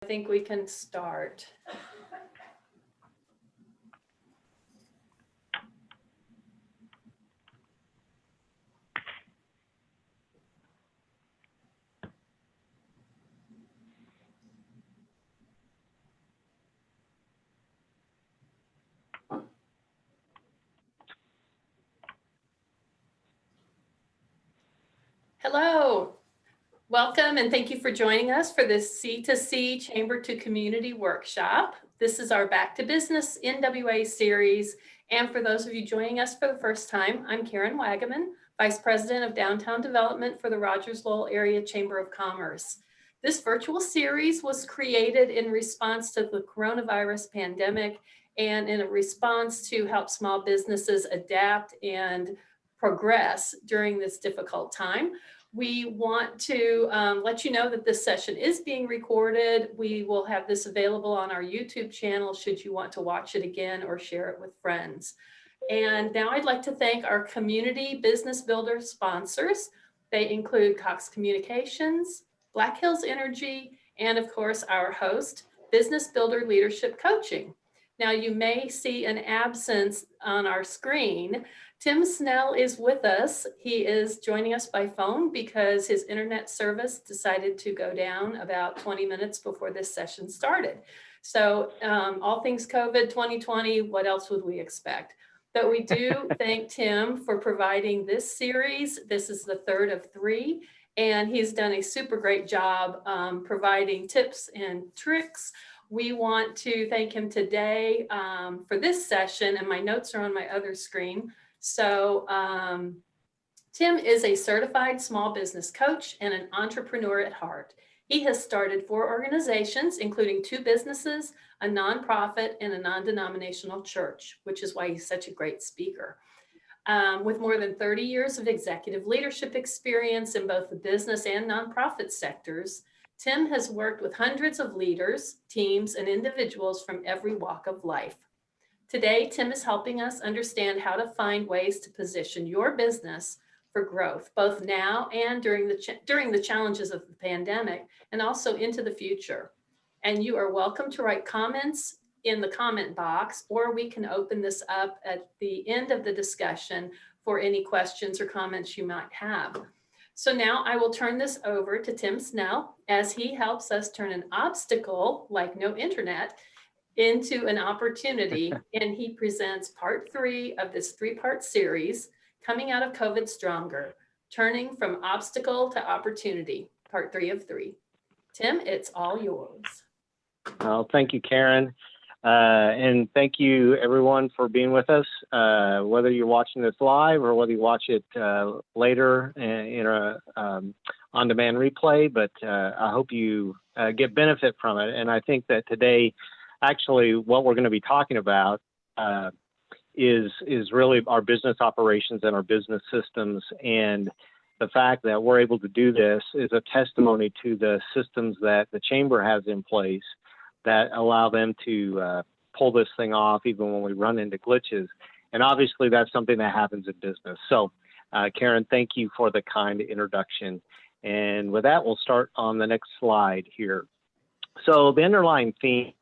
I think we can start. Hello. Welcome and thank you for joining us for this C2C Chamber to Community Workshop. This is our Back to Business NWA series. And for those of you joining us for the first time, I'm Karen Wagaman, Vice President of Downtown Development for the Rogers-Lowell Area Chamber of Commerce. This virtual series was created in response to the coronavirus pandemic and in a response to help small businesses adapt and progress during this difficult time. We want to let you know that this session is being recorded. We will have this available on our YouTube channel should you want to watch it again or share it with friends. And now I'd like to thank our community business builder sponsors. They include Cox Communications, Black Hills Energy, and of course our host, Business Builder Leadership Coaching. Now you may see an absence on our screen. Tim Snell is with us. He is joining us by phone because his internet service decided to go down about 20 minutes before this session started. So all things COVID 2020, what else would we expect? But we do thank Tim for providing this series. This is the third of 3, and he's done a super great job providing tips and tricks. We want to thank him today for this session, and my notes are on my other screen. So Tim is a certified small business coach and an entrepreneur at heart. He has started 4 organizations, including 2 businesses, a nonprofit, and a non-denominational church, which is why he's such a great speaker. With more than 30 years of executive leadership experience in both the business and nonprofit sectors, Tim has worked with hundreds of leaders, teams, and individuals from every walk of life. Today, Tim is helping us understand how to find ways to position your business for growth, both now and during the challenges of the pandemic, and also into the future. And you are welcome to write comments in the comment box, or we can open this up at the end of the discussion for any questions or comments you might have. So now I will turn this over to Tim Snell as he helps us turn an obstacle, like no internet, into an opportunity, and he presents part 3 of this 3-part series, Coming Out of COVID Stronger, Turning from Obstacle to Opportunity, part 3 of 3. Tim, it's all yours. Well, thank you, Karen. And thank you, everyone, for being with us, whether you're watching this live or whether you watch it later in a on-demand replay. But I hope you get benefit from it. And I think that today, actually, what we're going to be talking about is really our business operations and our business systems. And the fact that we're able to do this is a testimony to the systems that the Chamber has in place that allow them to pull this thing off even when we run into glitches. And obviously, that's something that happens in business. So, Karen, thank you for the kind introduction. And with that, we'll start on the next slide here. So the underlying theme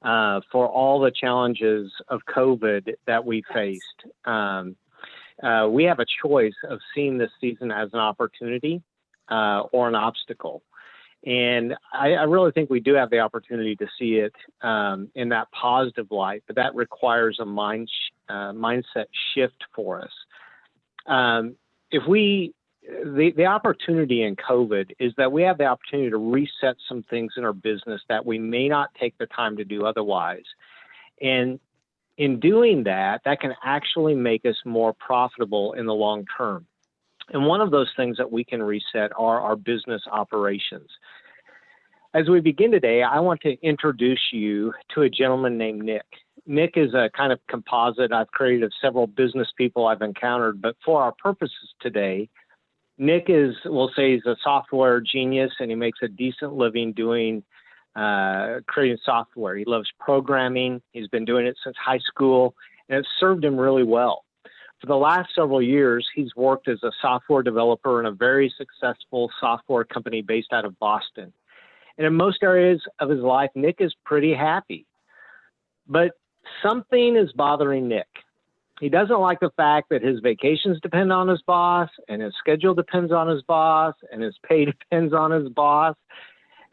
for all the challenges of COVID that we faced, we have a choice of seeing this season as an opportunity or an obstacle. And I really think we do have the opportunity to see it in that positive light, but that requires a mindset shift for us. The opportunity in COVID is that we have the opportunity to reset some things in our business that we may not take the time to do otherwise. And in doing that, that can actually make us more profitable in the long term. And one of those things that we can reset are our business operations. As we begin today, I want to introduce you to a gentleman named Nick. Nick is a kind of composite I've created of several business people I've encountered, but for our purposes today, Nick we'll say he's a software genius, and he makes a decent living doing creating software. He loves programming. He's been doing it since high school, and it's served him really well. For the last several years, he's worked as a software developer in a very successful software company based out of Boston. And in most areas of his life, Nick is pretty happy. But something is bothering Nick. He doesn't like the fact that his vacations depend on his boss, and his schedule depends on his boss, and his pay depends on his boss.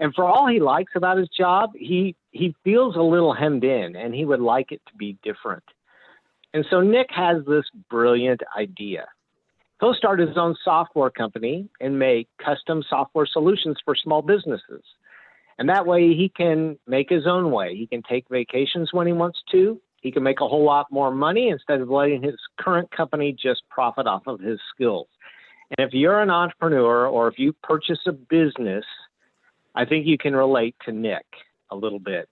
And for all he likes about his job, he feels a little hemmed in, and he would like it to be different. And so Nick has this brilliant idea. He'll start his own software company and make custom software solutions for small businesses. And that way he can make his own way. He can take vacations when he wants to. He can make a whole lot more money instead of letting his current company just profit off of his skills. And if you're an entrepreneur or if you purchase a business, I think you can relate to Nick a little bit.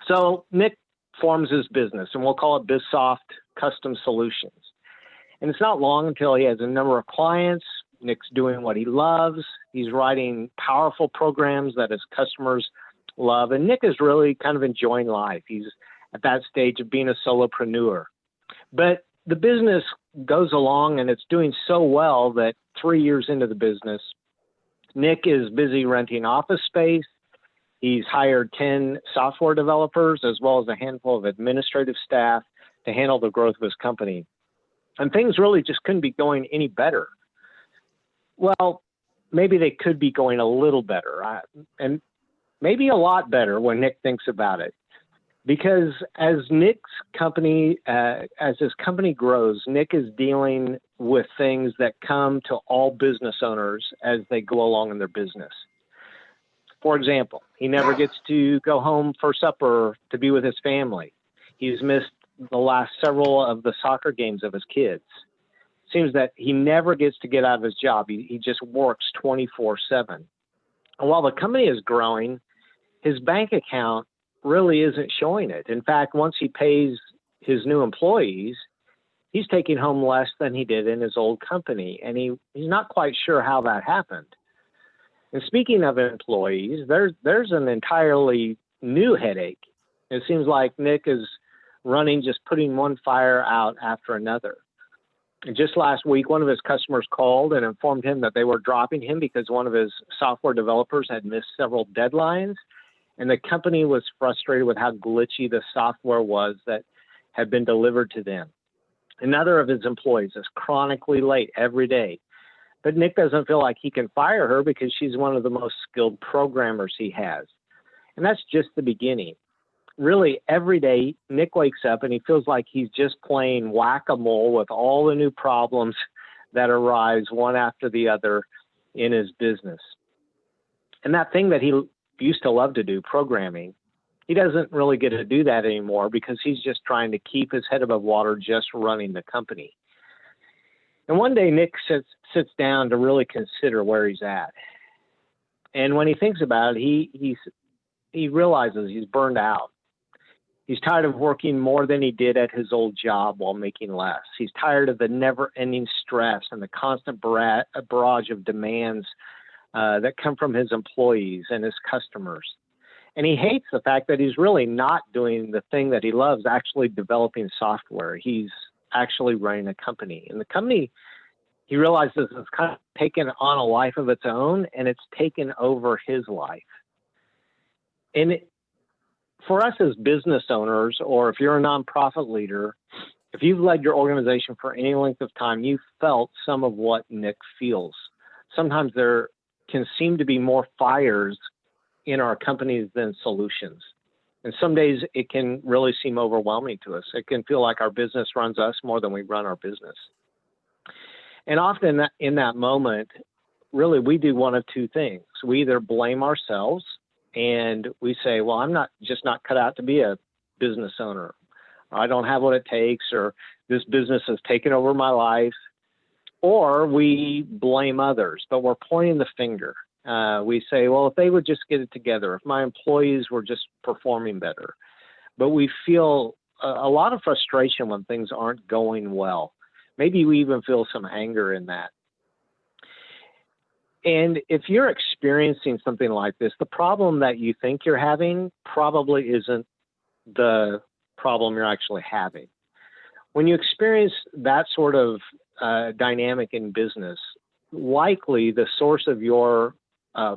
So Nick forms his business, and we'll call it BizSoft Custom Solutions. And it's not long until he has a number of clients. Nick's doing what he loves. He's writing powerful programs that his customers love. And Nick is really kind of enjoying life. He's at that stage of being a solopreneur. But the business goes along and it's doing so well that 3 years into the business, Nick is busy renting office space. He's hired 10 software developers as well as a handful of administrative staff to handle the growth of his company. And things really just couldn't be going any better. Well, maybe they could be going a little better, and maybe a lot better when Nick thinks about it. Because as Nick's company, as his company grows, Nick is dealing with things that come to all business owners as they go along in their business. For example, he never gets to go home for supper to be with his family. He's missed the last several of the soccer games of his kids. Seems that he never gets to get out of his job. He just works 24/7. And while the company is growing, his bank account really isn't showing it. In fact, once he pays his new employees, he's taking home less than he did in his old company. And he's not quite sure how that happened. And speaking of employees, there's an entirely new headache. It seems like Nick is running, just putting one fire out after another. And just last week, one of his customers called and informed him that they were dropping him because one of his software developers had missed several deadlines. And the company was frustrated with how glitchy the software was that had been delivered to them. Another of his employees is chronically late every day. But Nick doesn't feel like he can fire her because she's one of the most skilled programmers he has. And that's just the beginning. Really, every day, Nick wakes up and he feels like he's just playing whack-a-mole with all the new problems that arise one after the other in his business. And that thing that he used to love to do, programming, he doesn't really get to do that anymore because he's just trying to keep his head above water just running the company. And one day Nick sits down to really consider where he's at. And when he thinks about it, he realizes he's burned out. He's tired of working more than he did at his old job while making less. He's tired of the never-ending stress and the constant barrage of demands that come from his employees and his customers. And he hates the fact that he's really not doing the thing that he loves, actually developing software. He's actually running a company. And the company, he realizes, has kind of taken on a life of its own, and it's taken over his life. And for us as business owners, or if you're a nonprofit leader, if you've led your organization for any length of time, you've felt some of what Nick feels. Sometimes there can seem to be more fires in our companies than solutions. And some days it can really seem overwhelming to us. It can feel like our business runs us more than we run our business. And often in that moment, really, we do one of two things. We either blame ourselves and we say, well, I'm not cut out to be a business owner. I don't have what it takes, or this business has taken over my life. Or we blame others, but we're pointing the finger. We say, well, if they would just get it together, if my employees were just performing better. But we feel a lot of frustration when things aren't going well. Maybe we even feel some anger in that. And if you're experiencing something like this, the problem that you think you're having probably isn't the problem you're actually having. When you experience that sort of dynamic in business, likely the source of your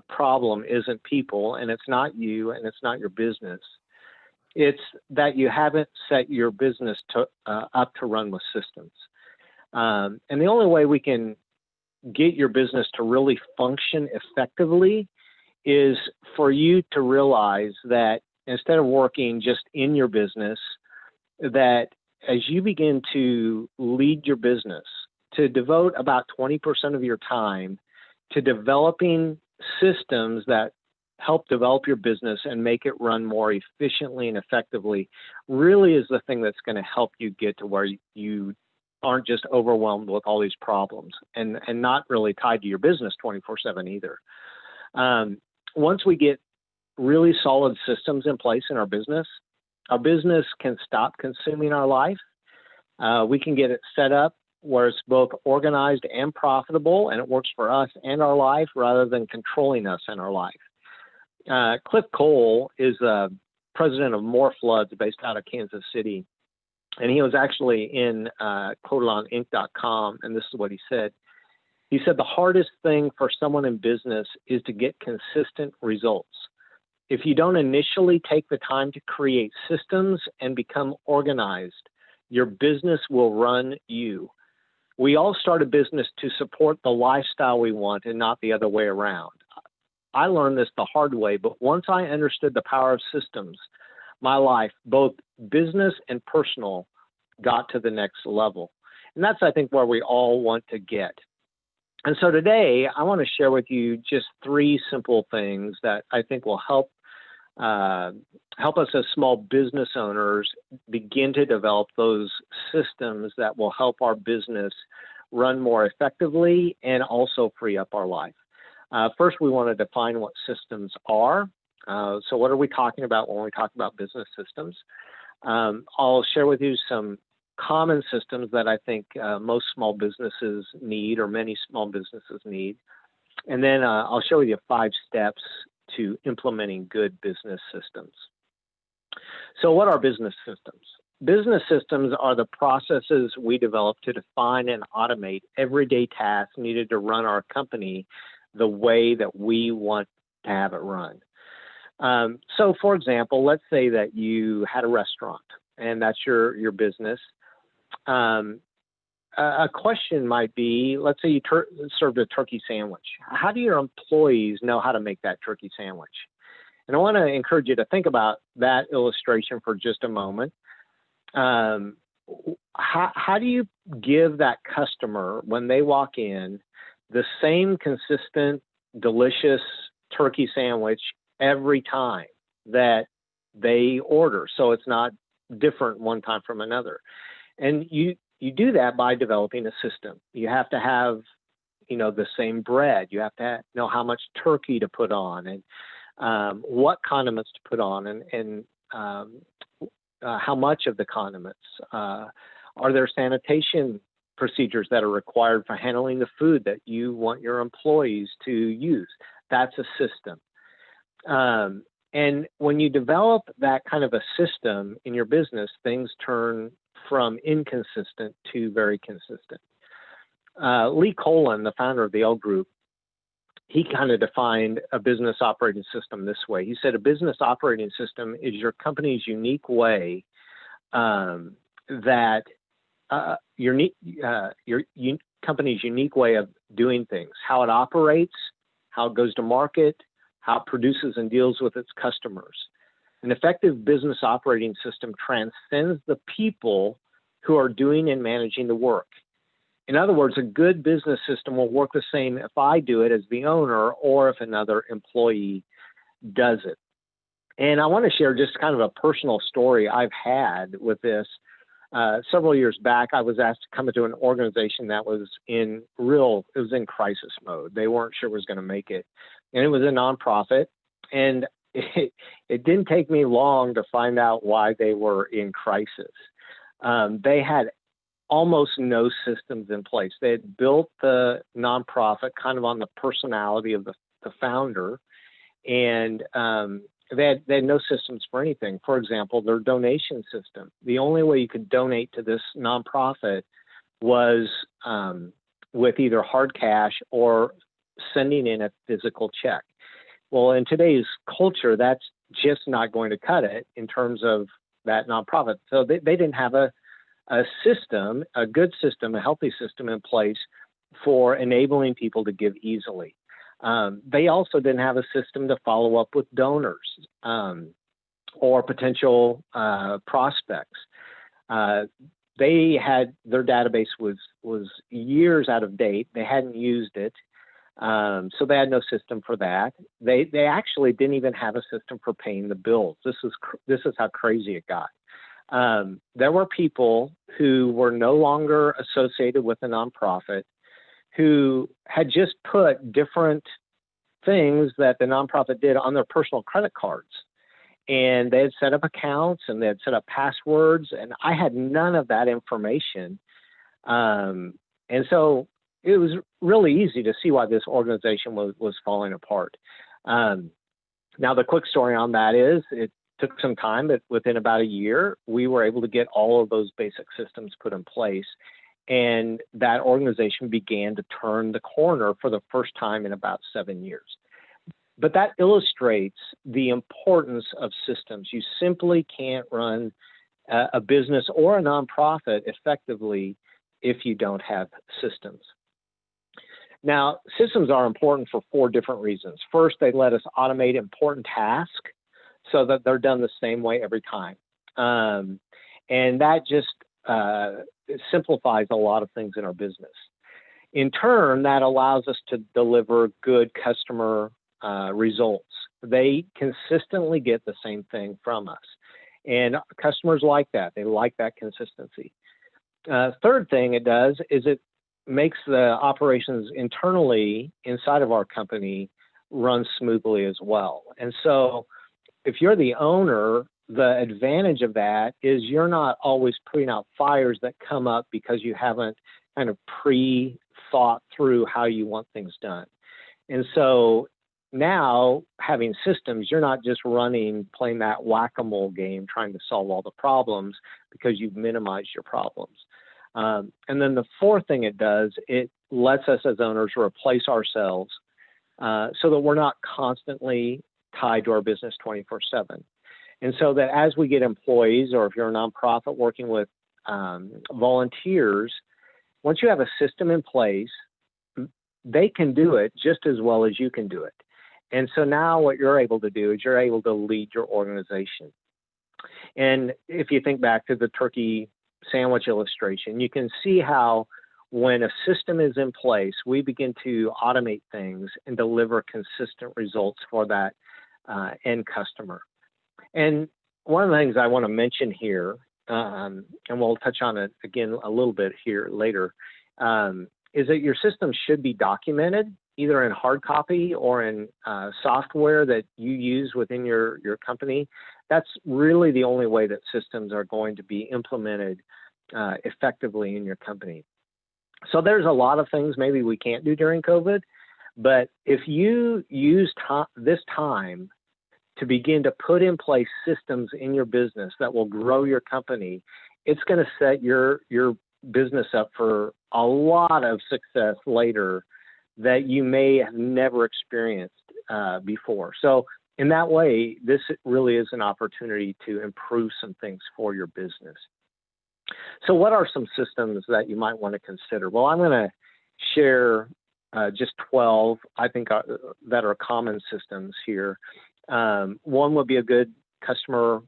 problem isn't people, and it's not you, and it's not your business. It's that you haven't set your business up to run with systems. And the only way we can get your business to really function effectively is for you to realize that instead of working just in your business, that as you begin to lead your business, to devote about 20% of your time to developing systems that help develop your business and make it run more efficiently and effectively really is the thing that's going to help you get to where you aren't just overwhelmed with all these problems and not really tied to your business 24/7 either. Once we get really solid systems in place in our business can stop consuming our life. We can get it set up where it's both organized and profitable, and it works for us and our life rather than controlling us in our life. Cliff Cole is president of More Floods based out of Kansas City. And he was actually in quotedoninc.com, and this is what he said. He said, the hardest thing for someone in business is to get consistent results. If you don't initially take the time to create systems and become organized, your business will run you. We all start a business to support the lifestyle we want and not the other way around. I learned this the hard way, but once I understood the power of systems, my life, both business and personal, got to the next level. And that's, I think, where we all want to get. And so today, I want to share with you just 3 simple things that I think will help us as small business owners begin to develop those systems that will help our business run more effectively and also free up our life. First, we want to define what systems are. So what are we talking about when we talk about business systems? I'll share with you some common systems that I think most small businesses need, or many small businesses need. And then I'll show you 5 steps to implementing good business systems. So what are business systems? Business systems are the processes we develop to define and automate everyday tasks needed to run our company the way that we want to have it run. So for example, let's say that you had a restaurant and that's your business. A question might be, let's say you served a turkey sandwich. How do your employees know how to make that turkey sandwich? And I want to encourage you to think about that illustration for just a moment. How do you give that customer, when they walk in, the same consistent, delicious turkey sandwich every time that they order, so it's not different one time from another? And you do that by developing a system. You have to have, the same bread. You have to know how much turkey to put on and what condiments to put on and how much of the condiments. Are there sanitation procedures that are required for handling the food that you want your employees to use? That's a system. And when you develop that kind of a system in your business, things turn from inconsistent to very consistent. Lee Colin, the founder of the L Group, he kind of defined a business operating system this way. He said a business operating system is your company's unique way your company's unique way of doing things, how it operates, how it goes to market, how it produces and deals with its customers. An effective business operating system transcends the people who are doing and managing the work. In other words, a good business system will work the same if I do it as the owner or if another employee does it. And I want to share just kind of a personal story I've had with this. Several years back, I was asked to come into an organization that was in crisis mode. They weren't sure it was going to make it. And it was a nonprofit. And it didn't take me long to find out why they were in crisis. They had almost no systems in place. They had built the nonprofit kind of on the personality of the founder, and they had no systems for anything. For example, their donation system. The only way you could donate to this nonprofit was with either hard cash or sending in a physical check. Well, in today's culture, that's just not going to cut it in terms of that nonprofit. So they didn't have a system, a good system, a healthy system in place for enabling people to give easily. They also didn't have a system to follow up with donors or potential prospects. They had, their database was years out of date. They hadn't used it. So they had no system for that. They actually didn't even have a system for paying the bills. This is how crazy it got. There were people who were no longer associated with a nonprofit who had just put different things that the nonprofit did on their personal credit cards. And they had set up accounts and they had set up passwords, and I had none of that information. And so it was really easy to see why this organization was falling apart. Now, the quick story on that is it took some time, but within about a year, we were able to get all of those basic systems put in place. And that organization began to turn the corner for the first time in about 7 years. But that illustrates the importance of systems. You simply can't run a business or a nonprofit effectively if you don't have systems. Now, systems are important for 4 different reasons. First, they let us automate important tasks so that they're done the same way every time. And that just it simplifies a lot of things in our business. In turn, that allows us to deliver good customer results. They consistently get the same thing from us. And customers like that. They like that consistency. Third thing it does is it makes the operations internally inside of our company run smoothly as well. And so if you're the owner, the advantage of that is you're not always putting out fires that come up because you haven't kind of pre-thought through how you want things done. And so now having systems, you're not just playing that whack-a-mole game trying to solve all the problems because you've minimized your problems. And then the fourth thing it does, it lets us as owners replace ourselves so that we're not constantly tied to our business 24/7. And so that as we get employees, or if you're a nonprofit working with volunteers, once you have a system in place, they can do it just as well as you can do it. And so now what you're able to do is you're able to lead your organization. And if you think back to the turkey sandwich illustration, you can see how when a system is in place, we begin to automate things and deliver consistent results for that end customer. And one of the things I want to mention here, and we'll touch on it again a little bit here later, is that your system should be documented either in hard copy or in software that you use within your company. That's really the only way that systems are going to be implemented effectively in your company. So there's a lot of things maybe we can't do during COVID, but if you use this time to begin to put in place systems in your business that will grow your company, it's going to set your business up for a lot of success later that you may have never experienced before. So in that way, this really is an opportunity to improve some things for your business. So what are some systems that you might want to consider? Well, I'm going to share just 12, I think, that are common systems here. One would be a good customer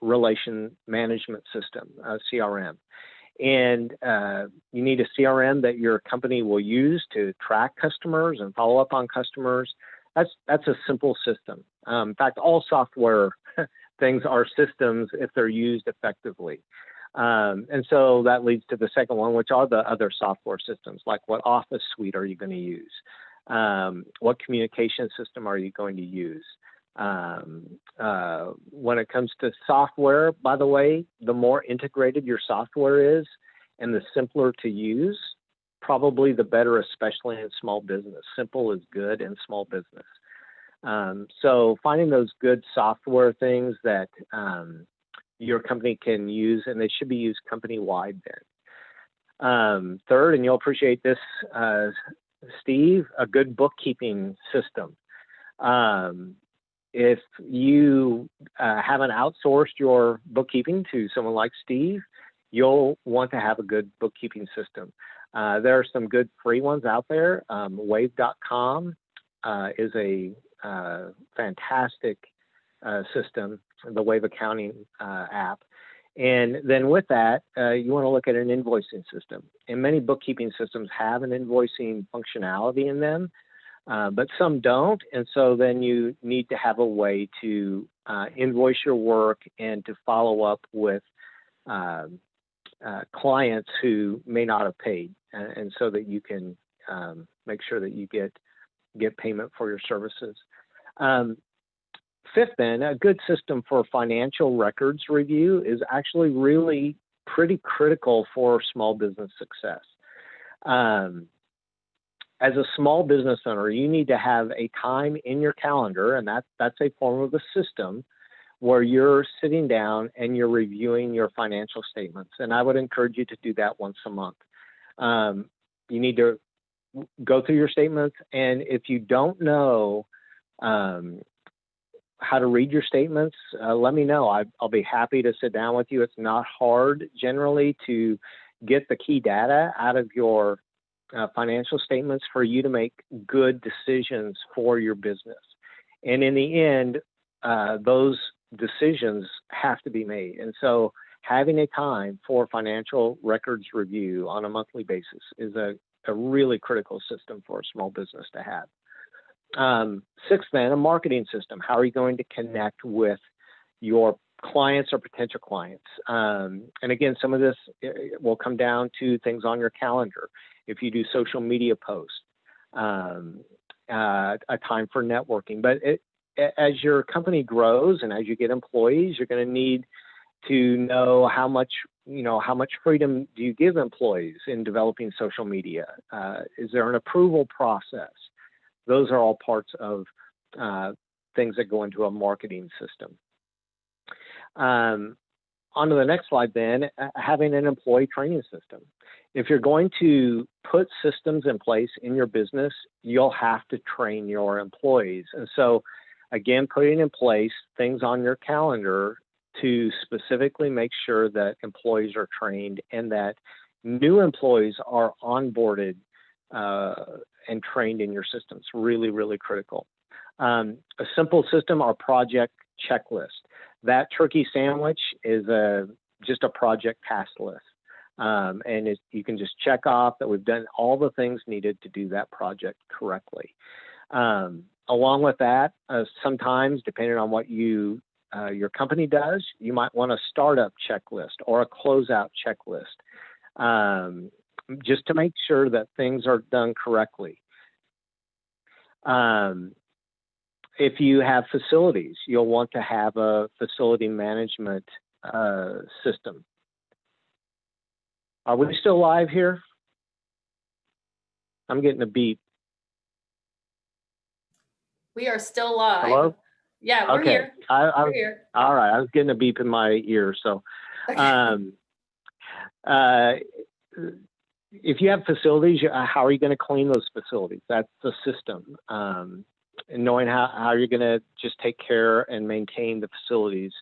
relation management system, CRM. And you need a CRM that your company will use to track customers and follow up on customers. That's a simple system. In fact, all software things are systems if they're used effectively. And so that leads to the second one, which are the other software systems, like what office suite are you going to use? What communication system are you going to use? When it comes to software, by the way, the more integrated your software is and the simpler to use, probably the better, especially in small business. Simple is good in small business. So finding those good software things that your company can use, and they should be used company-wide then. Third, and you'll appreciate this Steve, a good bookkeeping system. If you haven't outsourced your bookkeeping to someone like Steve, you'll want to have a good bookkeeping system. There are some good free ones out there. Wave.com is a fantastic system, the Wave accounting app. And then with that, you want to look at an invoicing system. And many bookkeeping systems have an invoicing functionality in them, but some don't. And so then you need to have a way to invoice your work and to follow up with clients who may not have paid, and so that you can make sure that you get payment for your services. Fifth, then, a good system for financial records review is actually really pretty critical for small business success. As a small business owner, you need to have a time in your calendar, and that's a form of a system, where you're sitting down and you're reviewing your financial statements. And I would encourage you to do that once a month. You need to go through your statements, and if you don't know how to read your statements, let me know. I'll be happy to sit down with you. It's not hard generally to get the key data out of your financial statements for you to make good decisions for your business. And in the end, those decisions have to be made. And so having a time for financial records review on a monthly basis is a really critical system for a small business to have. Sixth, then, a marketing system. How are you going to connect with your clients or potential clients? And again, some of this will come down to things on your calendar. If you do social media posts, a time for networking. But as your company grows and as you get employees, you're going to need to know how much freedom do you give employees in developing social media? Is there an approval process? Those are all parts of things that go into a marketing system. On to the next slide, then, having an employee training system. If you're going to put systems in place in your business, you'll have to train your employees. And so, again, putting in place things on your calendar to specifically make sure that employees are trained and that new employees are onboarded and trained in your systems. Really, really critical. A simple system, our project checklist. That turkey sandwich is just a project task list. And you can just check off that we've done all the things needed to do that project correctly. Along with that, sometimes, depending on what your company does, you might want a startup checklist or a closeout checklist, just to make sure that things are done correctly. If you have facilities, you'll want to have a facility management system. Are we still live here? I'm getting a beep. We are still live. Hello? Yeah, we're here. We're here. All right. I was getting a beep in my ear. So if you have facilities, how are you going to clean those facilities? That's the system. And knowing how you're going to just take care and maintain the facilities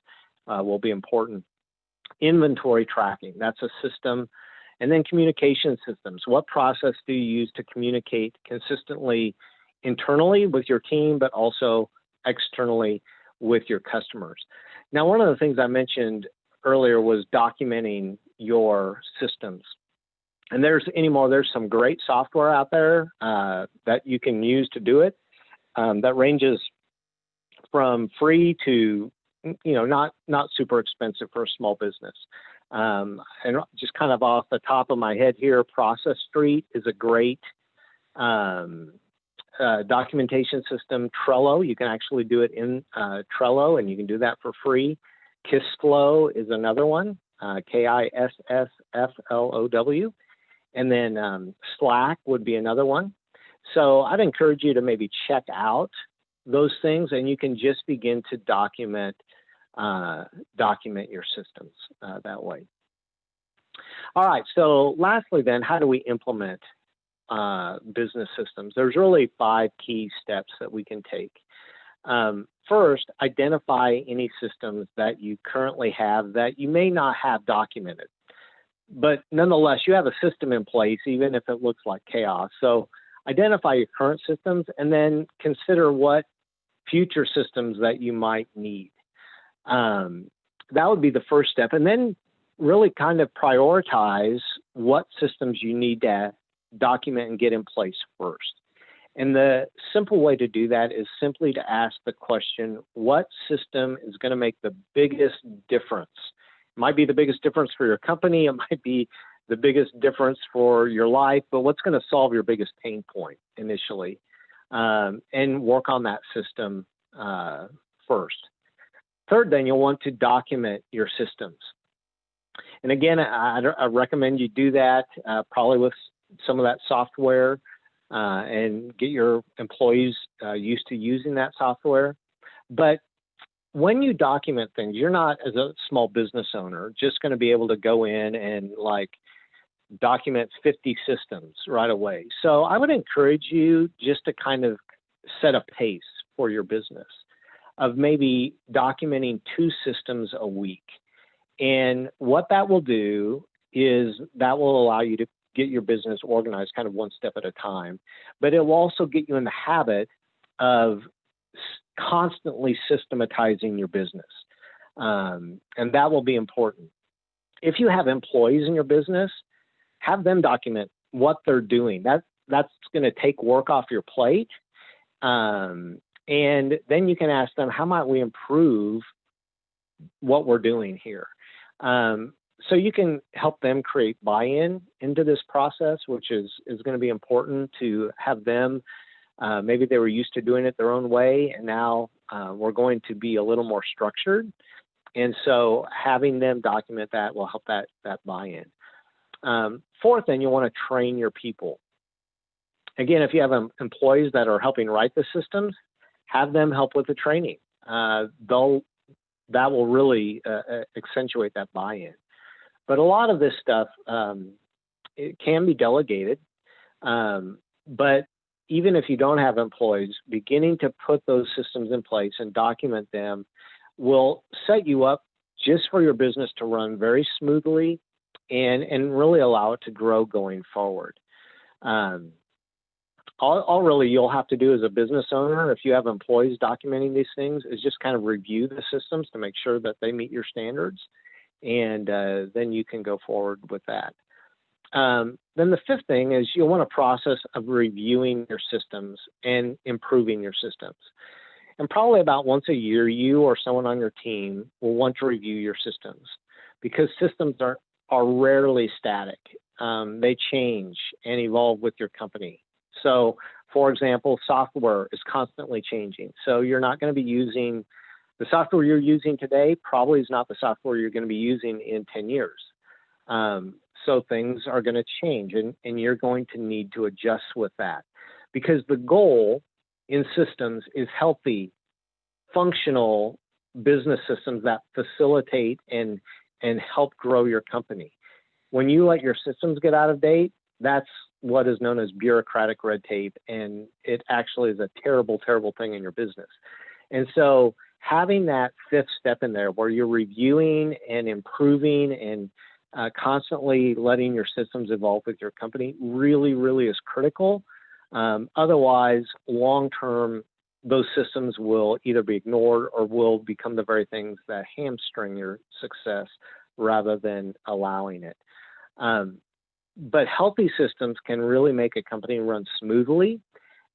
will be important. Inventory tracking, that's a system. And then communication systems. What process do you use to communicate consistently internally with your team, but also externally with your customers? Now, one of the things I mentioned earlier was documenting your systems. And there's some great software out there that you can use to do it. That ranges from free to, not super expensive for a small business. And just kind of off the top of my head here, Process Street is a great documentation system. Trello, you can actually do it in Trello, and you can do that for free. Kissflow is another one, Kissflow. And then Slack would be another one. So I'd encourage you to maybe check out those things, and you can just begin to document your systems that way. All right, so lastly then, how do we implement business systems, there's really 5 key steps that we can take. First, identify any systems that you currently have that you may not have documented. But nonetheless, you have a system in place, even if it looks like chaos. So identify your current systems and then consider what future systems that you might need. That would be the first step. And then really kind of prioritize what systems you need to document and get in place first. And the simple way to do that is simply to ask the question, what system is going to make the biggest difference? It might be the biggest difference for your company. It might be the biggest difference for your life, but what's going to solve your biggest pain point initially? And work on that system first. Third, then you'll want to document your systems. And again, I recommend you do that probably with some of that software and get your employees used to using that software. But when you document things, you're not, as a small business owner, just going to be able to go in and like document 50 systems right away. So I would encourage you just to kind of set a pace for your business of maybe documenting 2 systems a week. And what that will do is that will allow you to get your business organized kind of one step at a time, but it will also get you in the habit of constantly systematizing your business. And that will be important. If you have employees in your business, have them document what they're doing. That's going to take work off your plate. And then you can ask them, how might we improve what we're doing here? So you can help them create buy-in into this process, which is going to be important to have them. Maybe they were used to doing it their own way, and now we're going to be a little more structured. And so having them document that will help that buy-in. Fourth, then you'll want to train your people. Again, if you have employees that are helping write the systems, have them help with the training. That will really accentuate that buy-in. But a lot of this stuff, it can be delegated. But even if you don't have employees, beginning to put those systems in place and document them will set you up just for your business to run very smoothly and really allow it to grow going forward. All really you'll have to do as a business owner, if you have employees documenting these things, is just kind of review the systems to make sure that they meet your standards. And then you can go forward with that. Then the fifth thing is you'll want a process of reviewing your systems and improving your systems. And probably about once a year, you or someone on your team will want to review your systems because systems are rarely static. They change and evolve with your company. So, for example, software is constantly changing. So you're not going to be using the software you're using today probably is not the software you're going to be using in 10 years. So things are going to change and you're going to need to adjust with that because the goal in systems is healthy, functional business systems that facilitate and help grow your company. When you let your systems get out of date, that's what is known as bureaucratic red tape, and it actually is a terrible, terrible thing in your business. And so having that fifth step in there where you're reviewing and improving and constantly letting your systems evolve with your company really, really is critical. Otherwise, long-term, those systems will either be ignored or will become the very things that hamstring your success rather than allowing it. But healthy systems can really make a company run smoothly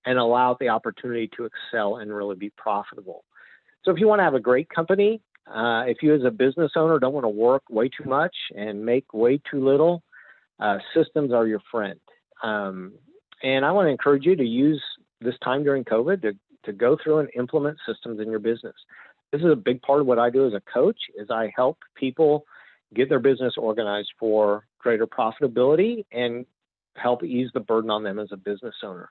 and allow the opportunity to excel and really be profitable. So if you want to have a great company, if you as a business owner don't want to work way too much and make way too little, systems are your friend. And I want to encourage you to use this time during COVID to go through and implement systems in your business. This is a big part of what I do as a coach is I help people get their business organized for greater profitability and help ease the burden on them as a business owner.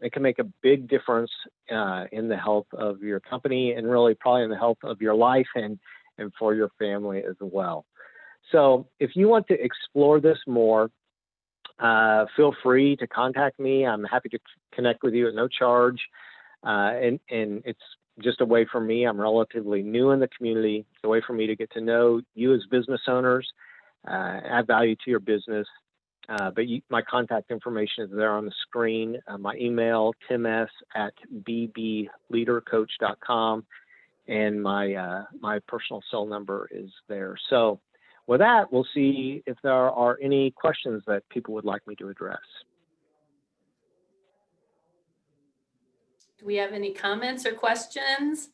It can make a big difference in the health of your company and really probably in the health of your life and for your family as well. So if you want to explore this more, feel free to contact me. I'm happy to connect with you at no charge. And it's just a way for me. I'm relatively new in the community. It's a way for me to get to know you as business owners, add value to your business. But my contact information is there on the screen. My email, tims@bbleadercoach.com, and my personal cell number is there. So with that, we'll see if there are any questions that people would like me to address. Do we have any comments or questions?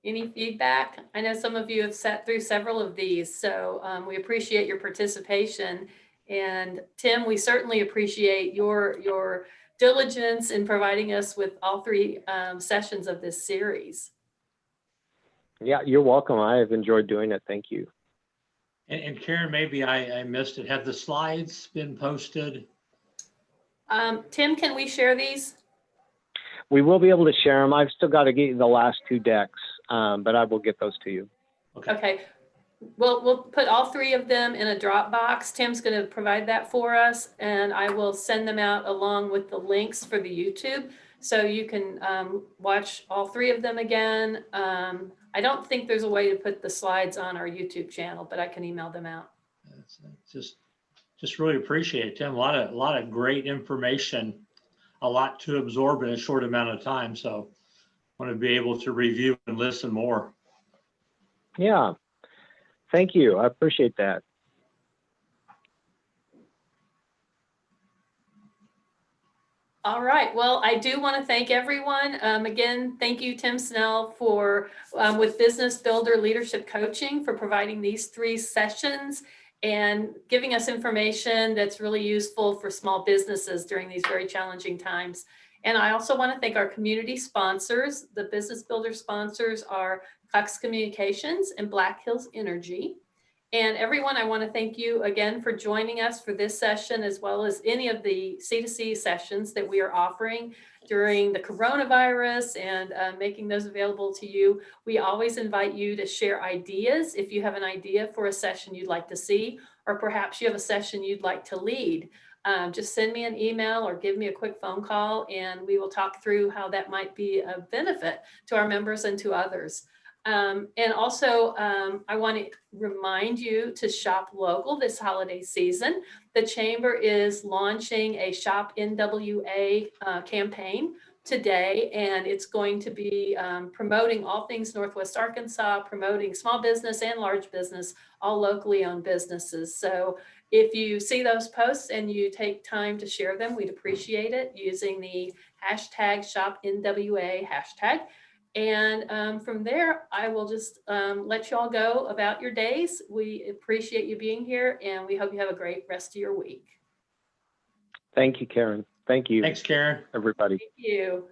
Any feedback? I know some of you have sat through several of these, so we appreciate your participation. And Tim, we certainly appreciate your diligence in providing us with all three sessions of this series. Yeah, you're welcome. I have enjoyed doing it. Thank you. And Karen, maybe I missed it. Have the slides been posted? Tim, can we share these? We will be able to share them. I've still got to get you the last two decks, but I will get those to you. Okay. We'll put all three of them in a Dropbox. Tim's going to provide that for us, and I will send them out along with the links for the YouTube, so you can watch all three of them again. I don't think there's a way to put the slides on our YouTube channel, but I can email them out. Just really appreciate it, Tim. A lot of great information, a lot to absorb in a short amount of time. So I want to be able to review and listen more. Yeah. Thank you. I appreciate that. All right. Well, I do want to thank everyone. Again, thank you, Tim Snell, for with Business Builder Leadership Coaching, for providing these three sessions and giving us information that's really useful for small businesses during these very challenging times. And I also want to thank our community sponsors. The Business Builder sponsors are Cox Communications and Black Hills Energy. And everyone, I want to thank you again for joining us for this session, as well as any of the C2C sessions that we are offering during the coronavirus and making those available to you. We always invite you to share ideas. If you have an idea for a session you'd like to see, or perhaps you have a session you'd like to lead, just send me an email or give me a quick phone call, and we will talk through how that might be a benefit to our members and to others. And also, I want to remind you to shop local this holiday season. The Chamber is launching a Shop NWA campaign today, and it's going to be promoting all things Northwest Arkansas, promoting small business and large business, all locally owned businesses. So if you see those posts and you take time to share them, we'd appreciate it using the hashtag Shop NWA hashtag. And from there, I will just let you all go about your days. We appreciate you being here, and we hope you have a great rest of your week. Thank you, Karen. Thank you. Thanks, Karen. Everybody. Thank you.